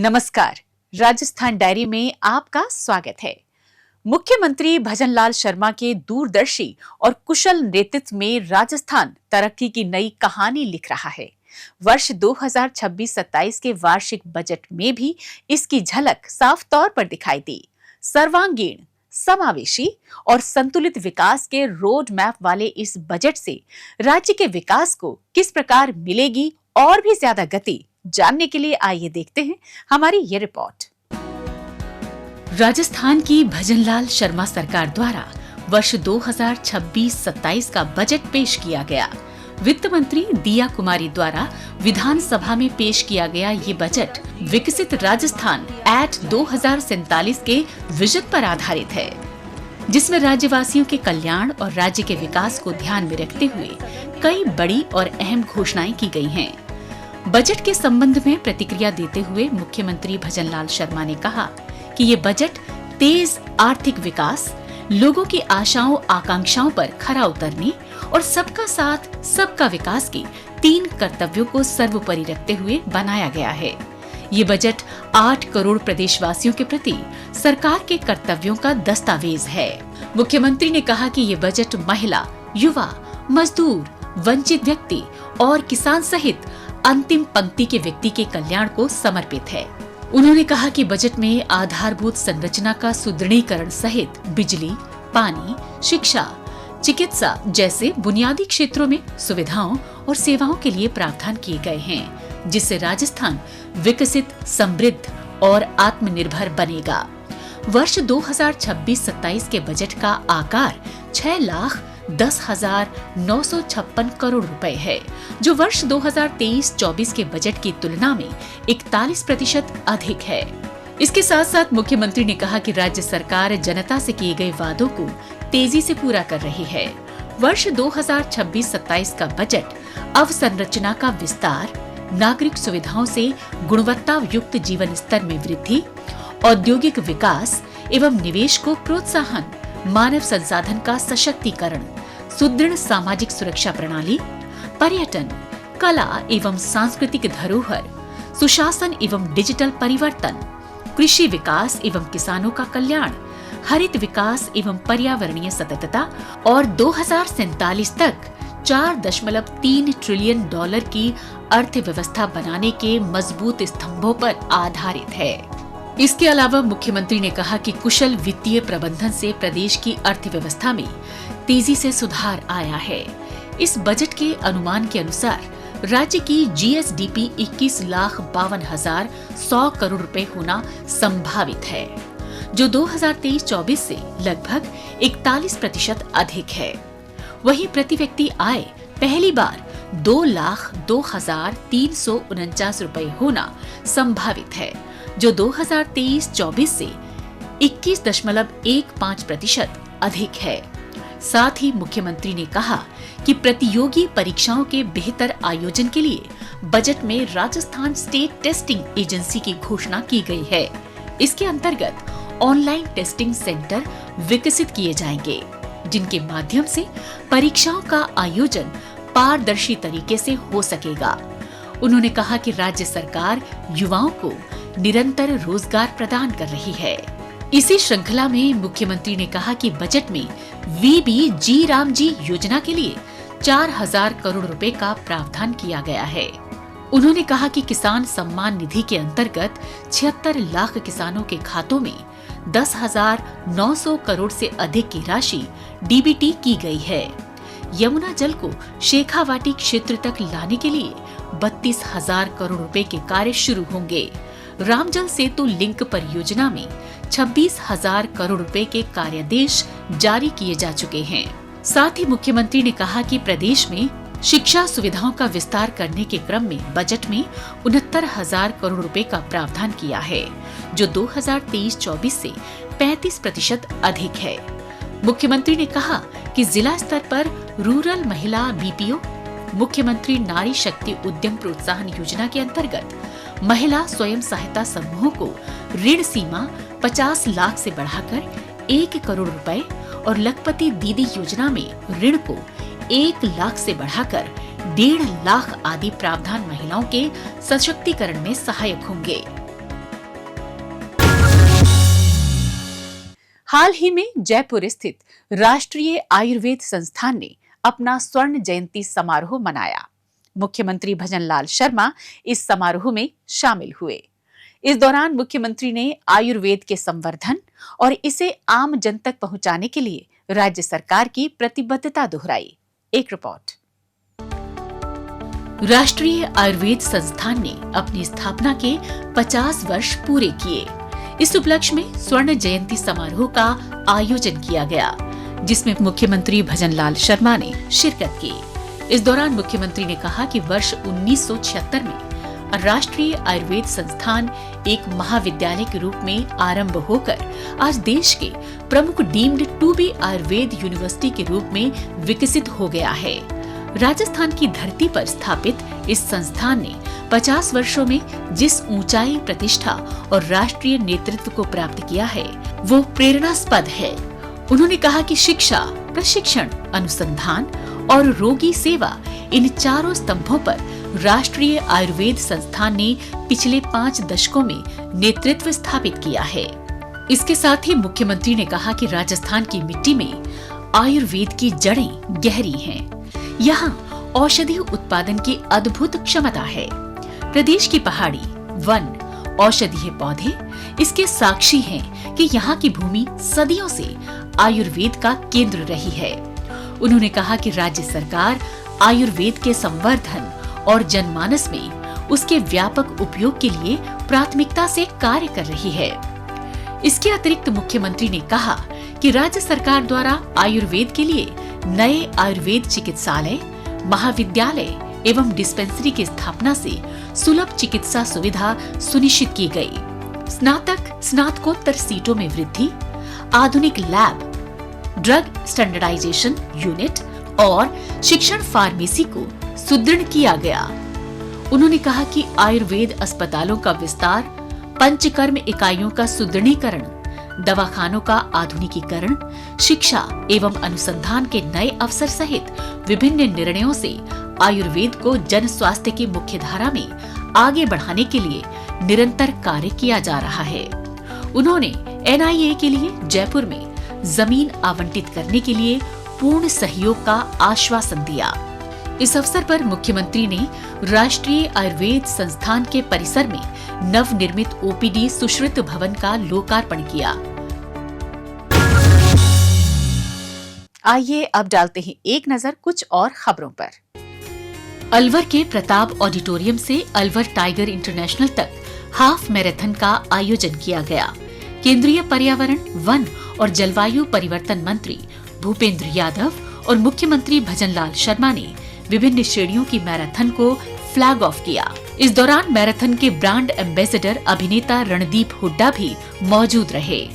नमस्कार, राजस्थान डायरी में आपका स्वागत है। मुख्यमंत्री भजनलाल शर्मा के दूरदर्शी और कुशल नेतृत्व में राजस्थान तरक्की की नई कहानी लिख रहा है। वर्ष 2026-27 के वार्षिक बजट में भी इसकी झलक साफ तौर पर दिखाई दी। सर्वांगीण, समावेशी और संतुलित विकास के रोड मैप वाले इस बजट से राज्य के विकास को किस प्रकार मिलेगी और भी ज्यादा गति, जानने के लिए आइए देखते हैं हमारी ये रिपोर्ट। राजस्थान की भजनलाल शर्मा सरकार द्वारा वर्ष 2026-27 का बजट पेश किया गया। वित्त मंत्री दिया कुमारी द्वारा विधानसभा में पेश किया गया ये बजट विकसित राजस्थान एट 2047 के विजन पर आधारित है, जिसमें राज्यवासियों के कल्याण और राज्य के विकास को ध्यान में रखते हुए कई बड़ी और अहम घोषणाएं की गई हैं। बजट के संबंध में प्रतिक्रिया देते हुए मुख्यमंत्री भजनलाल शर्मा ने कहा कि ये बजट तेज आर्थिक विकास, लोगों की आशाओं आकांक्षाओं पर खरा उतरने और सबका साथ सबका विकास के 3 कर्तव्यों को सर्वोपरि रखते हुए बनाया गया है। ये बजट 8 करोड़ प्रदेशवासियों के प्रति सरकार के कर्तव्यों का दस्तावेज है। मुख्यमंत्री ने कहा कि ये बजट महिला, युवा, मजदूर, वंचित व्यक्ति और किसान सहित अंतिम पंक्ति के व्यक्ति के कल्याण को समर्पित है। उन्होंने कहा कि बजट में आधारभूत संरचना का सुदृढ़ीकरण सहित बिजली, पानी, शिक्षा, चिकित्सा जैसे बुनियादी क्षेत्रों में सुविधाओं और सेवाओं के लिए प्रावधान किए गए हैं, जिससे राजस्थान विकसित, समृद्ध और आत्मनिर्भर बनेगा। वर्ष 2026-27 के बजट का आकार 6,10,956 करोड़ रुपए है, जो वर्ष 2023-24 के बजट की तुलना में 41% अधिक है। इसके साथ साथ मुख्यमंत्री ने कहा कि राज्य सरकार जनता से किए गए वादों को तेजी से पूरा कर रही है। वर्ष 2026-27 का बजट अवसंरचना का विस्तार, नागरिक सुविधाओं से गुणवत्ता युक्त जीवन स्तर में वृद्धि, औद्योगिक विकास एवं निवेश को प्रोत्साहन, मानव संसाधन का सशक्तिकरण, सुदृढ़ सामाजिक सुरक्षा प्रणाली, पर्यटन, कला एवं सांस्कृतिक धरोहर, सुशासन एवं डिजिटल परिवर्तन, कृषि विकास एवं किसानों का कल्याण, हरित विकास एवं पर्यावरणीय सततता और 2047 तक $4.3 ट्रिलियन की अर्थव्यवस्था बनाने के मजबूत स्तंभों पर आधारित है। इसके अलावा मुख्यमंत्री ने कहा कि कुशल वित्तीय प्रबंधन से प्रदेश की अर्थव्यवस्था में तेजी से सुधार आया है। इस बजट के अनुमान के अनुसार राज्य की जीएसडीपी 21,52,100 करोड़ रुपए होना संभावित है, जो 2023-24 से लगभग 41% अधिक है। वहीं प्रति व्यक्ति आय पहली बार 2,02,349 रुपए होना संभावित है, जो 2023-24 से 21.15% अधिक है। साथ ही मुख्यमंत्री ने कहा कि प्रतियोगी परीक्षाओं के बेहतर आयोजन के लिए बजट में राजस्थान स्टेट टेस्टिंग एजेंसी की घोषणा की गई है। इसके अंतर्गत ऑनलाइन टेस्टिंग सेंटर विकसित किए जाएंगे, जिनके माध्यम से परीक्षाओं का आयोजन पारदर्शी तरीके से हो सकेगा। उन्होंने कहा कि राज्य सरकार युवाओं को निरंतर रोजगार प्रदान कर रही है। इसी श्रृंखला में मुख्यमंत्री ने कहा कि बजट में VBG रामजी योजना के लिए 4,000 करोड़ रुपए का प्रावधान किया गया है। उन्होंने कहा कि किसान सम्मान निधि के अंतर्गत 76 लाख किसानों के खातों में 10,900 करोड़ से अधिक की राशि DBT की गई है। यमुना जल को शेखावाटी क्षेत्र तक लाने के लिए 32,000 करोड़ रुपए के कार्य शुरू होंगे। रामजल सेतु लिंक परियोजना में 26,000 करोड़ रुपए के कार्यादेश जारी किए जा चुके हैं। साथ ही मुख्यमंत्री ने कहा कि प्रदेश में शिक्षा सुविधाओं का विस्तार करने के क्रम में बजट में 69,000 करोड़ रुपए का प्रावधान किया है, जो 2023-24 से 35% अधिक है। मुख्यमंत्री ने कहा कि जिला स्तर पर रूरल महिला BPO, मुख्यमंत्री नारी शक्ति उद्यम प्रोत्साहन योजना के अंतर्गत महिला स्वयं सहायता समूहों को ऋण सीमा 50 लाख से बढ़ाकर 1 करोड़ रुपए और लखपति दीदी योजना में ऋण को 1 लाख से बढ़ाकर 1.5 लाख आदि प्रावधान महिलाओं के सशक्तिकरण में सहायक होंगे। हाल ही में जयपुर स्थित राष्ट्रीय आयुर्वेद संस्थान ने अपना स्वर्ण जयंती समारोह मनाया। मुख्यमंत्री भजनलाल शर्मा इस समारोह में शामिल हुए। इस दौरान मुख्यमंत्री ने आयुर्वेद के संवर्धन और इसे आम जन तक पहुंचाने के लिए राज्य सरकार की प्रतिबद्धता दोहराई। एक रिपोर्ट। राष्ट्रीय आयुर्वेद संस्थान ने अपनी स्थापना के 50 वर्ष पूरे किए। इस उपलक्ष्य में स्वर्ण जयंती समारोह का आयोजन किया गया, जिसमें मुख्यमंत्री भजनलाल शर्मा ने शिरकत की। इस दौरान मुख्यमंत्री ने कहा कि वर्ष 1976 में राष्ट्रीय आयुर्वेद संस्थान एक महाविद्यालय के रूप में आरंभ होकर आज देश के प्रमुख deemed to be Ayurveda university के रूप में विकसित हो गया है। राजस्थान की धरती पर स्थापित इस संस्थान ने 50 वर्षों में जिस ऊंचाई, प्रतिष्ठा और राष्ट्रीय नेतृत्व को प्राप्त किया है, वो प्रेरणास्पद है। उन्होंने कहा कि शिक्षा, प्रशिक्षण, अनुसंधान और रोगी सेवा, इन चारों स्तंभों पर राष्ट्रीय आयुर्वेद संस्थान ने पिछले 5 दशकों में नेतृत्व स्थापित किया है। इसके साथ ही मुख्यमंत्री ने कहा कि राजस्थान की मिट्टी में आयुर्वेद की जड़ें गहरी हैं। यहाँ औषधि उत्पादन की अद्भुत क्षमता है। प्रदेश की पहाड़ी, वन, औषधीय पौधे इसके साक्षी हैं कि यहाँ की भूमि सदियों से आयुर्वेद का केंद्र रही है। उन्होंने कहा कि राज्य सरकार आयुर्वेद के संवर्धन और जनमानस में उसके व्यापक उपयोग के लिए प्राथमिकता से कार्य कर रही है। इसके अतिरिक्त मुख्यमंत्री ने कहा कि राज्य सरकार द्वारा आयुर्वेद के लिए नए आयुर्वेद चिकित्सालय, महाविद्यालय एवं डिस्पेंसरी की स्थापना से सुलभ चिकित्सा सुविधा सुनिश्चित की गई। स्नातक, स्नातकोत्तर सीटों में वृद्धि, आधुनिक लैब, ड्रग स्टैंडर्डाइजेशन यूनिट और शिक्षण फार्मेसी को सुदृढ़ किया गया। उन्होंने कहा कि आयुर्वेद अस्पतालों का विस्तार, पंचकर्म इकाइयों का सुदृढ़ीकरण, दवाखानों का आधुनिकीकरण, शिक्षा एवं अनुसंधान के नए अवसर सहित विभिन्न निर्णयों से आयुर्वेद को जन स्वास्थ्य की मुख्य धारा में आगे बढ़ाने के लिए निरंतर कार्य किया जा रहा है। उन्होंने NIA के लिए जयपुर में जमीन आवंटित करने के लिए पूर्ण सहयोग का आश्वासन दिया। इस अवसर पर मुख्यमंत्री ने राष्ट्रीय आयुर्वेद संस्थान के परिसर में नवनिर्मित OPD सुश्रुत भवन का लोकार्पण किया। आइए अब डालते हैं एक नजर कुछ और खबरों पर। अलवर के प्रताप ऑडिटोरियम से अलवर टाइगर इंटरनेशनल तक हाफ मैराथन का आयोजन किया गया। केंद्रीय पर्यावरण, वन और जलवायु परिवर्तन मंत्री भूपेंद्र यादव और मुख्यमंत्री भजनलाल शर्मा ने विभिन्न श्रेणियों की मैराथन को फ्लैग ऑफ किया। इस दौरान मैराथन के ब्रांड एम्बेसडर अभिनेता रणदीप हुड्डा भी मौजूद रहे।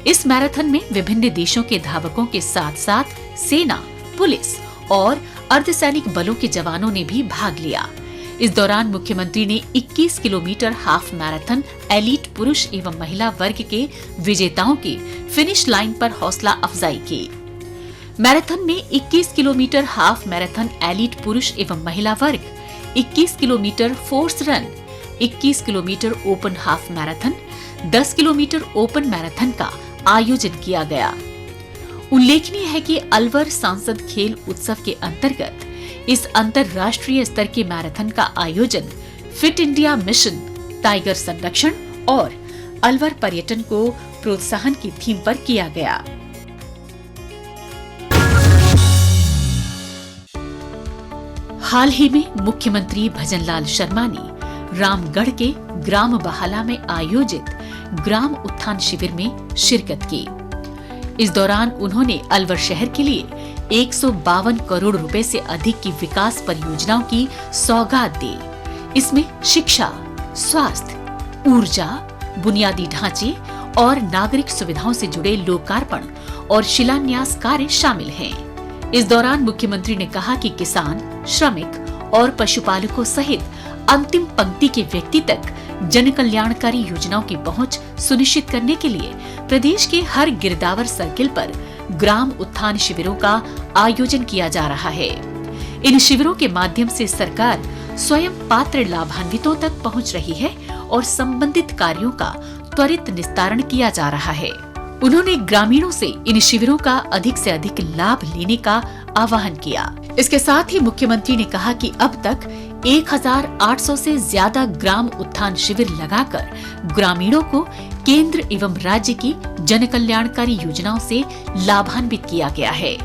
इस मैराथन में विभिन्न देशों के धावकों के साथ साथ सेना, पुलिस और अर्धसैनिक बलों के जवानों ने भी भाग लिया। इस दौरान मुख्यमंत्री ने 21 किलोमीटर हाफ मैराथन एलीट पुरुष एवं महिला वर्ग के विजेताओं की फिनिश लाइन पर हौसला अफजाई की। मैराथन में 21 किलोमीटर हाफ मैराथन एलीट पुरुष एवं महिला वर्ग, 21 kilometre force run, 21 kilometre open half marathon, 10 kilometre open marathon का आयोजन किया गया। उल्लेखनीय है कि अलवर सांसद खेल उत्सव के अंतर्गत इस अंतरराष्ट्रीय स्तर के मैराथन का आयोजन फिट इंडिया मिशन, टाइगर संरक्षण और अलवर पर्यटन को प्रोत्साहन की थीम पर किया गया। हाल ही में मुख्यमंत्री भजनलाल शर्मा ने रामगढ़ के ग्राम बहाला में आयोजित ग्राम उत्थान शिविर में शिरकत की। इस दौरान उन्होंने अलवर शहर के लिए 152 करोड़ रुपए से अधिक की विकास परियोजनाओं की सौगात दी। इसमें शिक्षा, स्वास्थ्य, ऊर्जा, बुनियादी ढांचे और नागरिक सुविधाओं से जुड़े लोकार्पण और शिलान्यास कार्य शामिल हैं। इस दौरान मुख्यमंत्री ने कहा कि किसान, श्रमिक और पशुपालकों सहित अंतिम पंक्ति के व्यक्ति तक जन कल्याणकारी योजनाओं की पहुंच सुनिश्चित करने के लिए प्रदेश के हर गिरदावर सर्किल पर ग्राम उत्थान शिविरों का आयोजन किया जा रहा है। इन शिविरों के माध्यम से सरकार स्वयं पात्र लाभान्वितों तक पहुंच रही है और संबंधित कार्यों का त्वरित निस्तारण किया जा रहा है। उन्होंने ग्रामीणों से इन शिविरों का अधिक से अधिक लाभ लेने का आह्वान किया। इसके साथ ही मुख्यमंत्री ने कहा कि अब तक 1800 से ज्यादा ग्राम उत्थान शिविर लगाकर ग्रामीणों को केंद्र एवं राज्य की जनकल्याणकारी योजनाओं से लाभान्वित किया गया है।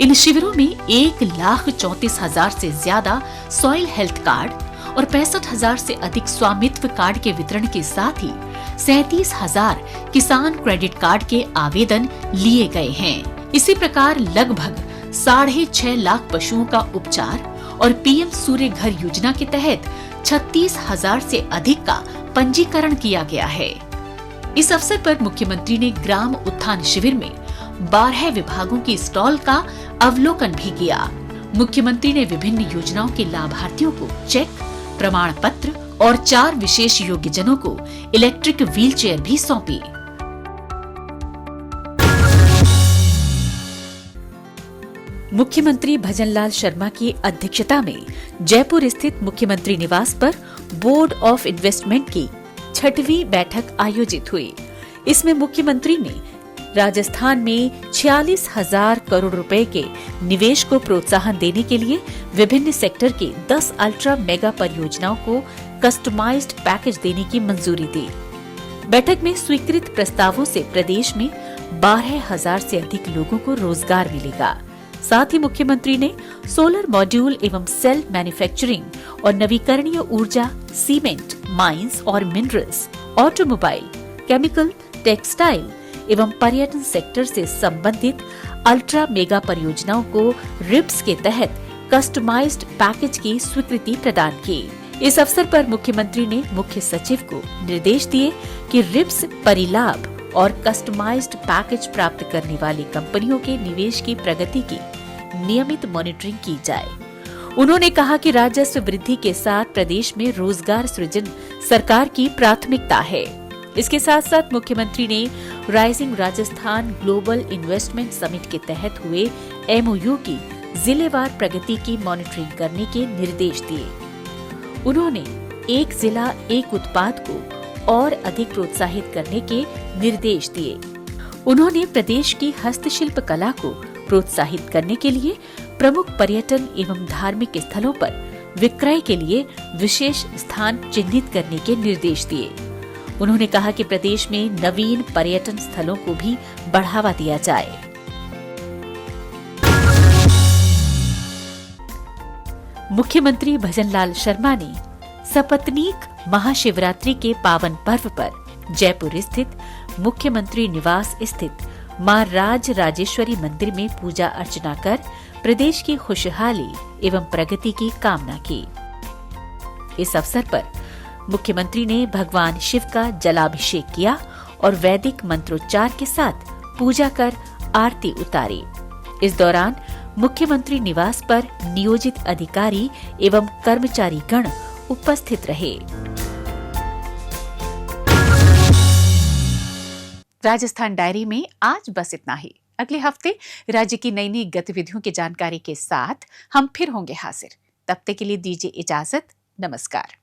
इन शिविरों में 1,34,000 से ज्यादा सॉइल हेल्थ कार्ड और 65,000 से अधिक स्वामित्व कार्ड के वितरण के साथ ही 37,000 किसान क्रेडिट कार्ड के आवेदन लिए गए हैं। इसी प्रकार लगभग 6.5 लाख पशुओं का उपचार और पीएम सूर्य घर योजना के तहत 36,000 से अधिक का पंजीकरण किया गया है। इस अवसर पर मुख्यमंत्री ने ग्राम उत्थान शिविर में 12 विभागों की स्टॉल का अवलोकन भी किया। मुख्यमंत्री ने विभिन्न योजनाओं के लाभार्थियों को चेक, प्रमाण पत्र और 4 विशेष योग्यजनों को इलेक्ट्रिक व्हीलचेयर भी सौंपी। मुख्यमंत्री भजनलाल शर्मा की अध्यक्षता में जयपुर स्थित मुख्यमंत्री निवास पर बोर्ड ऑफ इन्वेस्टमेंट की 6वीं बैठक आयोजित हुई। इसमें मुख्यमंत्री ने राजस्थान में 46,000 करोड़ रुपए के निवेश को प्रोत्साहन देने के लिए विभिन्न सेक्टर के 10 अल्ट्रा मेगा परियोजनाओं को कस्टमाइज्ड पैकेज देने की मंजूरी दी। बैठक में स्वीकृत प्रस्तावों से प्रदेश में 12,000 से अधिक लोगों को रोजगार मिलेगा। साथ ही मुख्यमंत्री ने सोलर मॉड्यूल एवं सेल मैन्युफैक्चरिंग और नवीकरणीय ऊर्जा, सीमेंट, माइंस और मिनरल्स, ऑटोमोबाइल, केमिकल, टेक्सटाइल एवं पर्यटन सेक्टर से संबंधित अल्ट्रा मेगा परियोजनाओं को रिप्स के तहत कस्टमाइज्ड पैकेज की स्वीकृति प्रदान की। इस अवसर पर मुख्यमंत्री ने मुख्य सचिव को निर्देश दिए कि रिप्स परिलाभ और कस्टमाइज्ड पैकेज प्राप्त करने वाली कंपनियों के निवेश की प्रगति की नियमित मॉनिटरिंग की जाए। उन्होंने कहा कि राजस्व वृद्धि के साथ प्रदेश में रोजगार सृजन सरकार की प्राथमिकता है। इसके साथ साथ मुख्यमंत्री ने rising Rajasthan global investment summit के तहत हुए एमओयू की जिलेवार प्रगति की मॉनिटरिंग करने के निर्देश दिए। उन्होंने एक जिला एक उत्पाद को और अधिक प्रोत्साहित करने के निर्देश दिए। उन्होंने प्रदेश की हस्तशिल्प कला को प्रोत्साहित करने के लिए प्रमुख पर्यटन एवं धार्मिक स्थलों पर विक्रय के लिए विशेष स्थान चिन्हित करने के निर्देश दिए। उन्होंने कहा कि प्रदेश में नवीन पर्यटन स्थलों को भी बढ़ावा दिया जाए। मुख्यमंत्री भजनलाल शर्मा ने सपत्नीक महाशिवरात्रि के पावन पर्व पर जयपुर स्थित मुख्यमंत्री निवास स्थित मां राज राजेश्वरी मंदिर में पूजा अर्चना कर प्रदेश की खुशहाली एवं प्रगति की कामना की। इस अवसर पर मुख्यमंत्री ने भगवान शिव का जलाभिषेक किया और वैदिक मंत्रोच्चार के साथ पूजा कर आरती उतारी। इस दौरान मुख्यमंत्री निवास पर नियोजित अधिकारी एवं कर्मचारी गण उपस्थित रहे। राजस्थान डायरी में आज बस इतना ही। अगले हफ्ते राज्य की नई नई गतिविधियों की जानकारी के साथ हम फिर होंगे हाजिर। तब तक के लिए दीजिए इजाजत। नमस्कार।